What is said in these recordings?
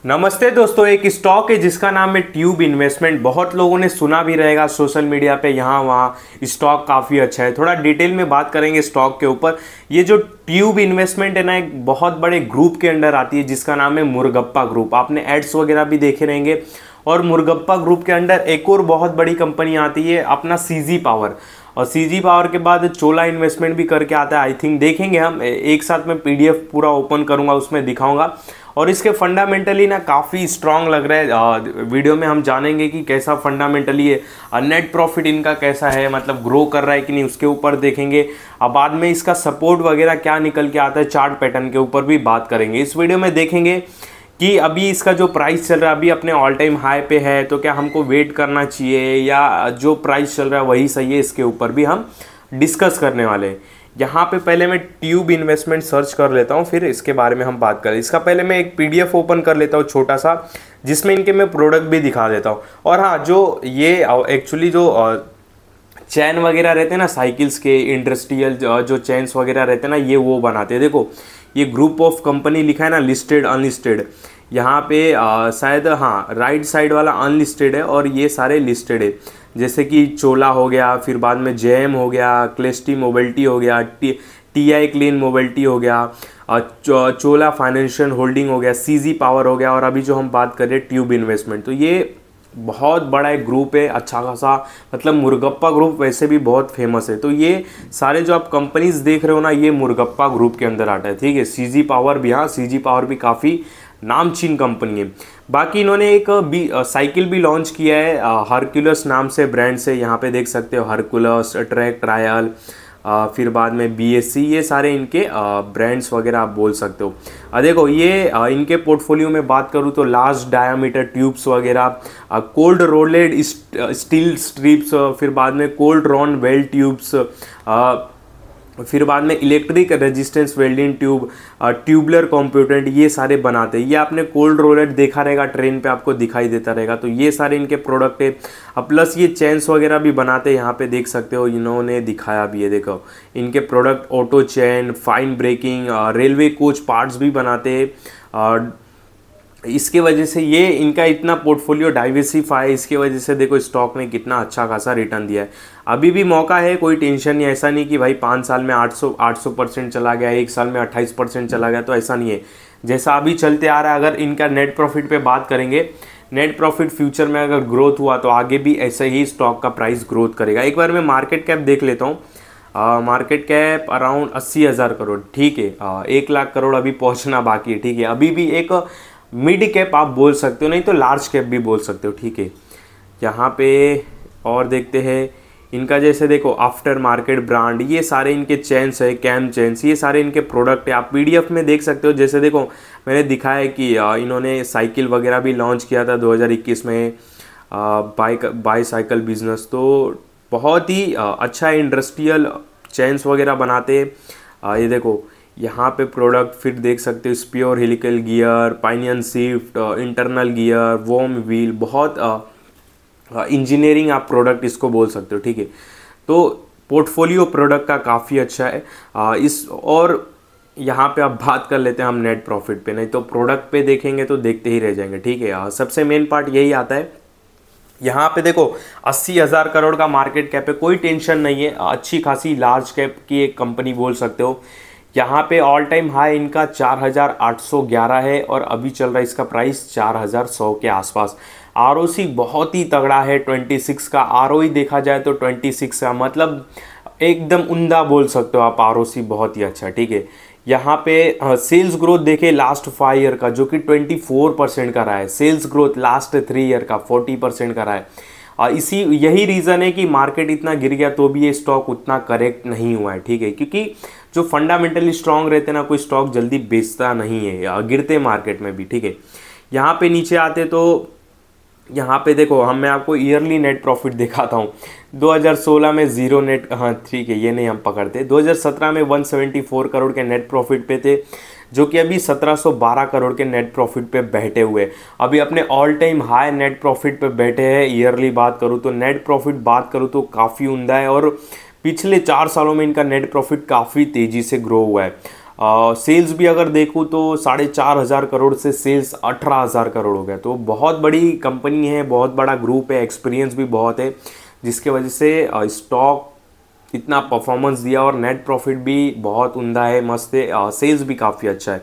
नमस्ते दोस्तों। एक स्टॉक है जिसका नाम है ट्यूब इन्वेस्टमेंट। बहुत लोगों ने सुना भी रहेगा सोशल मीडिया पे, यहाँ वहाँ। स्टॉक काफ़ी अच्छा है। थोड़ा डिटेल में बात करेंगे स्टॉक के ऊपर। ये जो ट्यूब इन्वेस्टमेंट है ना, एक बहुत बड़े ग्रुप के अंडर आती है जिसका नाम है मुरगप्पा ग्रुप। आपने एड्स वगैरह भी देखे रहेंगे। और मुरगप्पा ग्रुप के अंडर एक और बहुत बड़ी कंपनी आती है अपना सीजी पावर। और सीजी पावर के बाद चोला इन्वेस्टमेंट भी करके आता है। आई थिंक देखेंगे हम एक साथ में, पीडीएफ पूरा ओपन करूंगा, उसमें दिखाऊंगा। और इसके फंडामेंटली ना काफ़ी स्ट्रांग लग रहा है। वीडियो में हम जानेंगे कि कैसा फंडामेंटली है, नेट प्रॉफिट इनका कैसा है, मतलब ग्रो कर रहा है कि नहीं, उसके ऊपर देखेंगे। अब बाद में इसका सपोर्ट वगैरह क्या निकल के आता है, चार्ट पैटर्न के ऊपर भी बात करेंगे। इस वीडियो में देखेंगे कि अभी इसका जो प्राइस चल रहा है अभी अपने ऑल टाइम हाई पे है, तो क्या हमको वेट करना चाहिए या जो प्राइस चल रहा है वही सही है, इसके ऊपर भी हम डिस्कस करने वाले हैं। यहाँ पे पहले मैं ट्यूब इन्वेस्टमेंट सर्च कर लेता हूँ, फिर इसके बारे में हम बात करें। इसका पहले मैं एक पीडीएफ ओपन कर लेता हूँ छोटा सा, जिसमें इनके मैं प्रोडक्ट भी दिखा देता हूँ। और हाँ, जो ये एक्चुअली जो चैन वगैरह रहते हैं ना साइकिल्स के, इंडस्ट्रियल जो चैन्स वगैरह रहते हैं ना, ये वो बनाते हैं। देखो ये ग्रुप ऑफ कंपनी लिखा है ना, लिस्टेड अनलिस्टेड। यहाँ पे शायद हाँ राइट साइड वाला अनलिस्टेड है और ये सारे लिस्टेड है। जैसे कि चोला हो गया, फिर बाद में जेएम हो गया, क्लेस्टी मोबिलिटी हो गया, टीआई क्लीन मोबिलिटी हो गया, चोला फाइनेंशियल होल्डिंग हो गया, सीजी पावर हो गया, और अभी जो हम बात कर रहे हैं ट्यूब इन्वेस्टमेंट। तो ये बहुत बड़ा एक ग्रुप है, अच्छा खासा। मतलब मुरगप्पा ग्रुप वैसे भी बहुत फेमस है। तो ये सारे जो आप कंपनीज देख रहे हो ना, ये मुरगप्पा ग्रुप के अंदर आता है। ठीक है, सीजी पावर भी, हाँ सीजी पावर भी काफ़ी नामचीन कंपनी है। बाकी इन्होंने एक साइकिल भी लॉन्च किया है, हरक्यूलस नाम से ब्रांड से। यहाँ पे देख सकते हो हरक्यूलस, ट्रैक ट्रायल, फिर बाद में बीएससी, ये सारे इनके ब्रांड्स वगैरह आप बोल सकते हो। देखो ये इनके पोर्टफोलियो में बात करूँ तो लार्ज डायामीटर ट्यूब्स वगैरह, कोल्ड रोलेड स्टील स्ट्रिप्स, फिर बाद में कोल्ड रॉन वेल्ड ट्यूब्स, फिर बाद में electric resistance welding tube, tubular component, ये सारे बनाते हैं। ये आपने कोल्ड रोलेट देखा रहेगा, ट्रेन पे आपको दिखाई देता रहेगा। तो ये सारे इनके प्रोडक्ट है। प्लस ये चेन्स वगैरह भी बनाते हैं, यहाँ पे देख सकते हो इन्होंने दिखाया भी है। देखो इनके product auto chain, fine breaking, railway coach parts भी बनाते हैं। इसके वजह से ये इनका इतना पोर्टफोलियो डाइवर्सिफाई, इसके वजह से देखो स्टॉक ने कितना अच्छा खासा रिटर्न दिया है। अभी भी मौका है, कोई टेंशन नहीं। ऐसा नहीं कि भाई 5 साल में 800% चला गया, 1 साल में 28% चला गया, तो ऐसा नहीं है। जैसा अभी चलते आ रहा है, अगर इनका नेट प्रॉफिट पे बात करेंगे, नेट प्रॉफिट फ्यूचर में अगर ग्रोथ हुआ तो आगे भी ऐसे ही स्टॉक का प्राइस ग्रोथ करेगा। एक बार मैं मार्केट कैप देख लेता हूँ। Market cap around 80,000 crore. ठीक है, 1 लाख करोड़ अभी पहुँचना बाकी है। ठीक है, अभी भी एक मिड कैप आप बोल सकते हो, नहीं तो लार्ज कैप भी बोल सकते हो। ठीक है, यहाँ पे और देखते हैं इनका। जैसे देखो आफ्टर मार्केट ब्रांड, ये सारे इनके चेन्स है, कैम चेन्स, ये सारे इनके प्रोडक्ट है। आप पीडीएफ में देख सकते हो। जैसे देखो मैंने दिखाया है कि इन्होंने साइकिल वगैरह भी लॉन्च किया था 2021 में, बाईसाइकिल बिजनेस। तो बहुत ही अच्छा इंडस्ट्रियल चेन्स वगैरह बनाते हैं। ये देखो यहाँ पे प्रोडक्ट फिर देख सकते हो, spur helical gear, pinion shaft, internal gear, worm wheel, बहुत इंजीनियरिंग आप प्रोडक्ट इसको बोल सकते हो। ठीक है, तो पोर्टफोलियो प्रोडक्ट का काफ़ी अच्छा है। और यहाँ पे आप बात कर लेते हैं हम नेट प्रॉफिट पे, नहीं तो प्रोडक्ट पे देखेंगे तो देखते ही रह जाएंगे। ठीक है, सबसे मेन पार्ट यही आता है। यहाँ पे देखो 80,000 करोड़ का मार्केट कैप है, कोई टेंशन नहीं है। अच्छी खासी लार्ज कैप की एक कंपनी बोल सकते हो। यहाँ पे ऑल टाइम हाई इनका 4,811 है और अभी चल रहा है इसका प्राइस 4,100 के आसपास। आरओसी बहुत ही तगड़ा है 26 का। आरओई देखा जाए तो 26 का, मतलब एकदम उम्दा बोल सकते हो आप। आरओसी बहुत ही अच्छा। ठीक है, यहाँ पे सेल्स ग्रोथ देखे लास्ट 5 ईयर का, जो कि 24% का रहा है। सेल्स ग्रोथ लास्ट 3 ईयर का 40% का रहा है। यही रीज़न है कि मार्केट इतना गिर गया तो भी ये स्टॉक उतना करेक्ट नहीं हुआ है। ठीक है, क्योंकि जो फंडामेंटली स्ट्रांग रहते हैं ना, कोई स्टॉक जल्दी बेचता नहीं है, गिरते मार्केट में भी। ठीक है, यहाँ पे नीचे आते तो यहाँ पे देखो मैं आपको ईयरली नेट प्रॉफिट दिखाता हूँ। 2016 में जीरो नेट, हाँ ठीक है ये नहीं हम पकड़ते। 2017 में 174 करोड़ के नेट प्रॉफिट पे थे, जो कि अभी 1712 करोड़ के नेट प्रॉफिट पे बैठे हुए। अभी अपने all time high net profit पे बैठे हैं। ईयरली बात करूँ तो, नेट प्रॉफिट बात करूँ तो काफ़ी उम्दा है। और पिछले 4 सालों में इनका नेट प्रॉफिट काफ़ी तेज़ी से ग्रो हुआ है। सेल्स भी अगर देखूँ तो 4,500 करोड़ से सेल्स 18,000 करोड़ हो गया। तो बहुत बड़ी कंपनी है, बहुत बड़ा ग्रुप है, एक्सपीरियंस भी बहुत है, जिसके वजह से स्टॉक इतना परफॉर्मेंस दिया और नेट प्रॉफिट भी बहुत उम्दा है, मस्त है, सेल्स भी काफ़ी अच्छा है।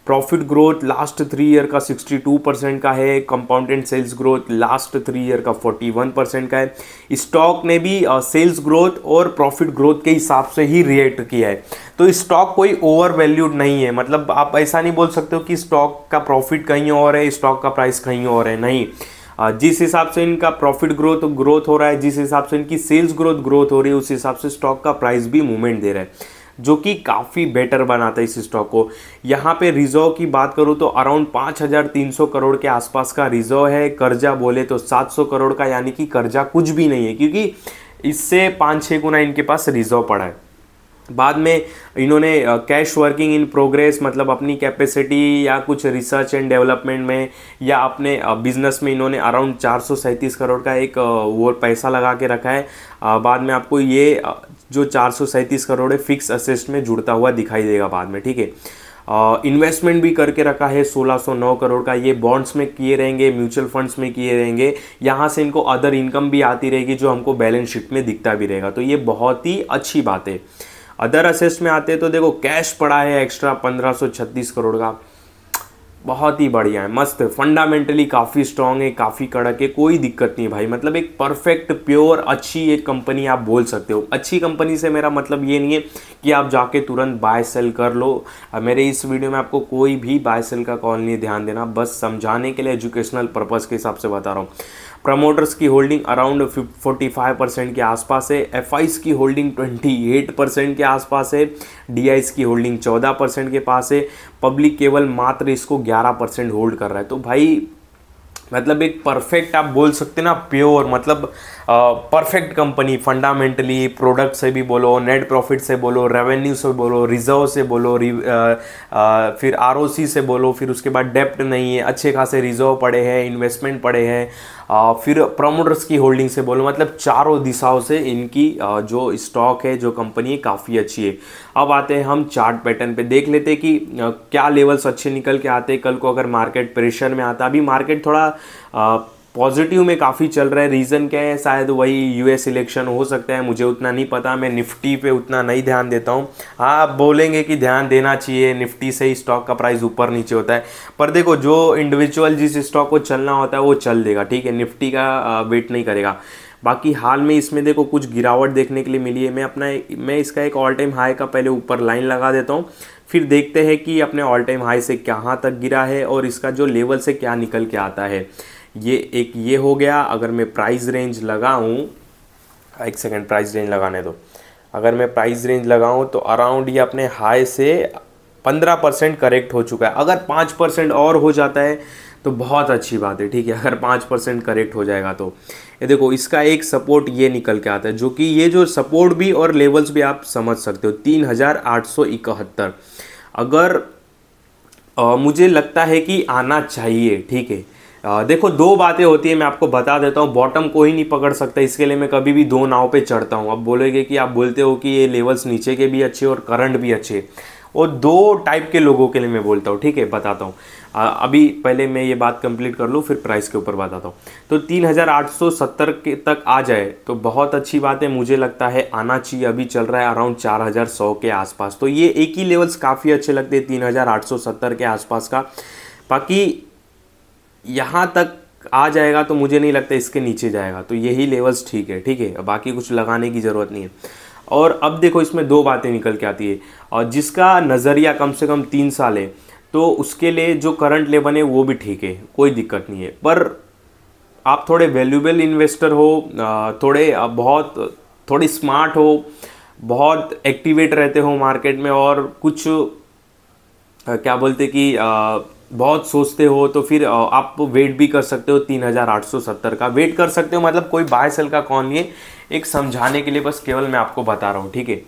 प्रॉफिट ग्रोथ लास्ट 3 ईयर का 62% का है, compounded sales growth last 3 year का 41% का है। स्टॉक ने भी सेल्स ग्रोथ और प्रॉफिट ग्रोथ के हिसाब से ही रिएक्ट किया है। तो स्टॉक कोई ओवर वैल्यूड नहीं है, मतलब आप ऐसा नहीं बोल सकते हो कि स्टॉक का प्रॉफिट कहीं और है, स्टॉक का प्राइस कहीं और है, नहीं। जिस हिसाब से इनका प्रॉफिट ग्रोथ हो रहा है, जिस हिसाब से इनकी सेल्स ग्रोथ हो रही है, उस हिसाब से स्टॉक का प्राइस भी मूवमेंट दे रहा है, जो कि काफ़ी बेटर बनाता है इस स्टॉक को। यहाँ पे रिजर्व की बात करूँ तो अराउंड 5,300 करोड़ के आसपास का रिजर्व है। कर्जा बोले तो 700 करोड़ का, यानी कि कर्जा कुछ भी नहीं है, क्योंकि इससे 5-6 गुना इनके पास रिजर्व पड़ा है। बाद में इन्होंने कैश वर्किंग इन प्रोग्रेस, मतलब अपनी कैपेसिटी या कुछ रिसर्च एंड डेवलपमेंट में या अपने बिजनेस में इन्होंने अराउंड 437 करोड़ का एक वो पैसा लगा के रखा है। बाद में आपको ये जो 437 करोड़ है फिक्स असेट में जुड़ता हुआ दिखाई देगा बाद में, ठीक है। इन्वेस्टमेंट भी करके रखा है 1609 करोड़ का, ये बॉन्ड्स में किए रहेंगे, म्यूचुअल फंड्स में किए रहेंगे, यहाँ से इनको अदर इनकम भी आती रहेगी जो हमको बैलेंस शीट में दिखता भी रहेगा। तो ये बहुत ही अच्छी बात है। अदर असेट्स में आते हैं तो देखो कैश पड़ा है एक्स्ट्रा 1536 करोड़ का, बहुत ही बढ़िया है, मस्त है, फंडामेंटली काफ़ी स्ट्रांग है, काफ़ी कड़क है, कोई दिक्कत नहीं भाई। मतलब एक परफेक्ट प्योर अच्छी एक कंपनी आप बोल सकते हो। अच्छी कंपनी से मेरा मतलब ये नहीं है कि आप जाके तुरंत बाय सेल कर लो। मेरे इस वीडियो में आपको कोई भी बाय सेल का कॉल नहीं ध्यान देना, बस समझाने के लिए एजुकेशनल पर्पज़ के हिसाब से बता रहा हूँ। प्रमोटर्स की होल्डिंग अराउंड 45% के आसपास है, एफआईस की होल्डिंग 28% के आसपास है, डीआईस की होल्डिंग 14% के पास है, पब्लिक केवल मात्र इसको 11% होल्ड कर रहा है। तो भाई मतलब एक परफेक्ट आप बोल सकते ना, प्योर, मतलब परफेक्ट कंपनी, फंडामेंटली, प्रोडक्ट से भी बोलो, नेट प्रॉफिट से बोलो, रेवेन्यू से बोलो, रिजर्व से बोलो, फिर आरओसी से बोलो, फिर उसके बाद डेप्ट नहीं है, अच्छे खासे रिजर्व पड़े हैं, इन्वेस्टमेंट पड़े हैं, फिर प्रमोटर्स की होल्डिंग से बोलो, मतलब चारों दिशाओं से इनकी जो स्टॉक है, जो कंपनी है, काफ़ी अच्छी है। अब आते हैं हम चार्ट पैटर्न पे, देख लेते हैं कि क्या लेवल्स अच्छे निकल के आते हैं कल को अगर मार्केट प्रेशर में आता। अभी मार्केट थोड़ा पॉजिटिव में काफ़ी चल रहा है, रीज़न क्या है, शायद वही यूएस इलेक्शन हो सकता है, मुझे उतना नहीं पता, मैं निफ्टी पे उतना नहीं ध्यान देता हूँ। हाँ, आप बोलेंगे कि ध्यान देना चाहिए, निफ्टी से ही स्टॉक का प्राइस ऊपर नीचे होता है, पर देखो जो इंडिविजुअल जिस स्टॉक को चलना होता है वो चल देगा, ठीक है, निफ्टी का वेट नहीं करेगा। बाकी हाल में इसमें देखो कुछ गिरावट देखने के लिए मिली है। मैं इसका एक ऑल टाइम हाई का पहले ऊपर लाइन लगा देता हूँ, फिर देखते हैं कि अपने ऑल टाइम हाई से कहाँ तक गिरा है और इसका जो लेवल से क्या निकल के आता है। ये हो गया। अगर मैं प्राइस रेंज लगाऊं, एक सेकेंड, प्राइस रेंज लगाने दो। अगर मैं प्राइस रेंज लगाऊं तो अराउंड ये अपने हाई से 15% करेक्ट हो चुका है। अगर 5% और हो जाता है तो बहुत अच्छी बात है, ठीक है। अगर 5% करेक्ट हो जाएगा तो ये देखो इसका एक सपोर्ट ये निकल के आता है, जो कि ये जो सपोर्ट भी और लेवल्स भी आप समझ सकते हो 3871। अगर मुझे लगता है कि आना चाहिए, ठीक है। देखो दो बातें होती है, मैं आपको बता देता हूँ, बॉटम कोई नहीं पकड़ सकता, इसके लिए मैं कभी भी दो नाव पे चढ़ता हूँ। अब बोलेंगे कि आप बोलते हो कि ये लेवल्स नीचे के भी अच्छे और करंट भी अच्छे, और दो टाइप के लोगों के लिए मैं बोलता हूँ, ठीक है, बताता हूँ। अभी पहले मैं ये बात कंप्लीट कर लूँ, फिर प्राइस के ऊपर बताता हूँ। तो 3870 के तक आ जाए तो बहुत अच्छी बात है, मुझे लगता है आना चाहिए। अभी चल रहा है अराउंड 4100 के आसपास, तो ये एक ही लेवल्स काफ़ी अच्छे लगते हैं 3870 के आसपास का। बाकी यहाँ तक आ जाएगा तो मुझे नहीं लगता इसके नीचे जाएगा, तो यही लेवल्स ठीक है, ठीक है, बाकी कुछ लगाने की ज़रूरत नहीं है। और अब देखो इसमें दो बातें निकल के आती है, और जिसका नज़रिया कम से कम 3 साल है तो उसके लिए जो करंट लेवल है वो भी ठीक है, कोई दिक्कत नहीं है। पर आप थोड़े वैल्यूएबल इन्वेस्टर हो, थोड़े स्मार्ट हो, बहुत एक्टिवेट रहते हो मार्केट में, और कुछ क्या बोलते कि बहुत सोचते हो, तो फिर आप वेट भी कर सकते हो 3870 का वेट कर सकते हो। मतलब कोई बाय सेल का कौन नहीं है, एक समझाने के लिए बस केवल मैं आपको बता रहा हूँ, ठीक है।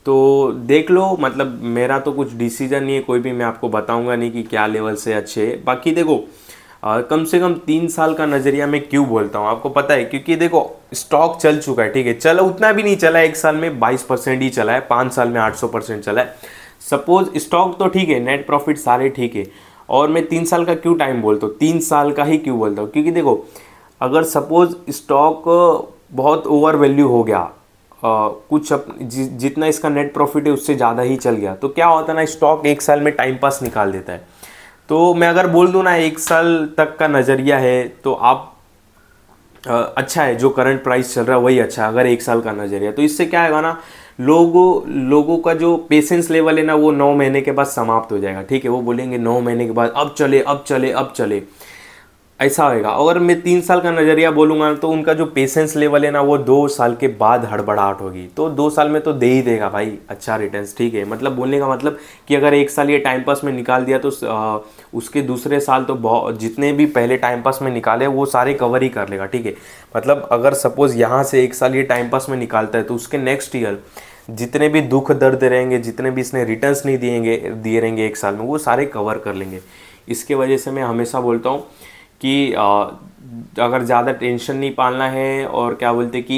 तो देख लो, मतलब मेरा तो कुछ डिसीजन नहीं है कोई भी, मैं आपको बताऊंगा नहीं कि क्या लेवल से अच्छे है। बाकी देखो कम से कम 3 साल का नज़रिया मैं क्यों बोलता हूँ आपको पता है, क्योंकि देखो स्टॉक चल चुका है, ठीक है, चलो उतना भी नहीं चला है, 1 साल में 22% ही चला है, 5 साल में 800% चला है, सपोज स्टॉक तो ठीक है, नेट प्रॉफिट सारे ठीक है, और मैं 3 साल का क्यों टाइम बोलता हूँ, 3 साल का ही क्यों बोलता हूँ, क्योंकि देखो अगर सपोज स्टॉक बहुत ओवर वैल्यू हो गया, कुछ जितना इसका नेट प्रॉफिट है उससे ज़्यादा ही चल गया, तो क्या होता है ना, स्टॉक 1 साल में टाइम पास निकाल देता है। तो मैं अगर बोल दूँ ना 1 साल तक का नज़रिया है, तो आप अच्छा है, जो करंट प्राइस चल रहा है वही अच्छा है अगर 1 साल का नज़रिया। तो इससे क्या होगा ना, लोगों का जो पेशेंस लेवल है ना वो 9 महीने के बाद समाप्त हो जाएगा। ठीक है, वो बोलेंगे 9 महीने के बाद अब चले अब चले अब चले, ऐसा होएगा। अगर मैं 3 साल का नज़रिया बोलूँगा तो उनका जो पेशेंस लेवल है ना वो 2 साल के बाद हड़बड़ाहट होगी। तो 2 साल में तो दे ही देगा भाई अच्छा रिटर्न्स। ठीक है, मतलब बोलने का मतलब कि अगर 1 साल ये टाइम पास में निकाल दिया तो उसके दूसरे साल तो बहुत, जितने भी पहले टाइम पास में निकाले वो सारे कवर ही कर लेगा। ठीक है, मतलब अगर सपोज़ यहाँ से 1 साल ये टाइम पास में निकालता है तो उसके नेक्स्ट ईयर जितने भी दुख दर्द रहेंगे, जितने भी इसने रिटर्न्स नहीं दिए रहेंगे 1 साल में, वो सारे कवर कर लेंगे। इसके वजह से मैं हमेशा बोलता हूँ कि अगर ज़्यादा टेंशन नहीं पालना है और क्या बोलते कि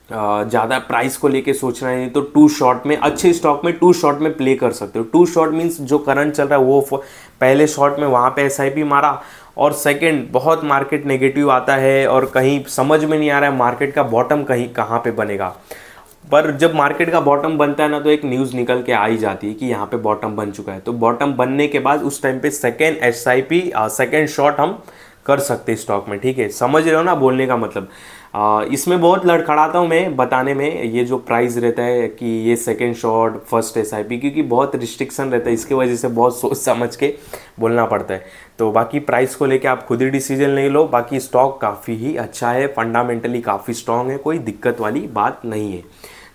ज़्यादा प्राइस को लेके सोचना है, तो 2 शॉट में, अच्छे स्टॉक में 2 शॉट में प्ले कर सकते हो। 2 शॉट मीन्स जो करंट चल रहा है वो पहले शॉट में वहाँ पे SIP मारा, और सेकंड बहुत मार्केट नेगेटिव आता है और कहीं समझ में नहीं आ रहा है मार्केट का बॉटम कहीं कहाँ पे बनेगा। पर जब मार्केट का बॉटम बनता है ना तो एक न्यूज़ निकल के आ ही जाती है कि यहाँ पे बॉटम बन चुका है। तो बॉटम बनने के बाद उस टाइम पे सेकेंड SIP सेकेंड शॉट हम कर सकते हैं स्टॉक में। ठीक है, समझ रहे हो ना बोलने का मतलब। इसमें बहुत लड़खड़ाता हूँ मैं बताने में, ये जो प्राइस रहता है कि ये सेकेंड शॉट फर्स्ट SIP, क्योंकि बहुत रिस्ट्रिक्शन रहता है, इसकी वजह से बहुत सोच समझ के बोलना पड़ता है। तो बाकी प्राइस को लेके आप खुद ही डिसीजन ले लो। बाकी स्टॉक काफ़ी ही अच्छा है, फंडामेंटली काफ़ी स्ट्रॉन्ग है, कोई दिक्कत वाली बात नहीं है।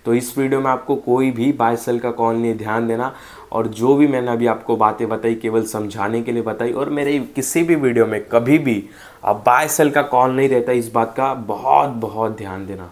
तो इस वीडियो में आपको कोई भी बाय सेल का कॉल नहीं, ध्यान देना। और जो भी मैंने अभी आपको बातें बताई केवल समझाने के लिए बताई, और मेरे किसी भी वीडियो में कभी भी बाय सेल का कॉल नहीं रहता, इस बात का बहुत बहुत ध्यान देना।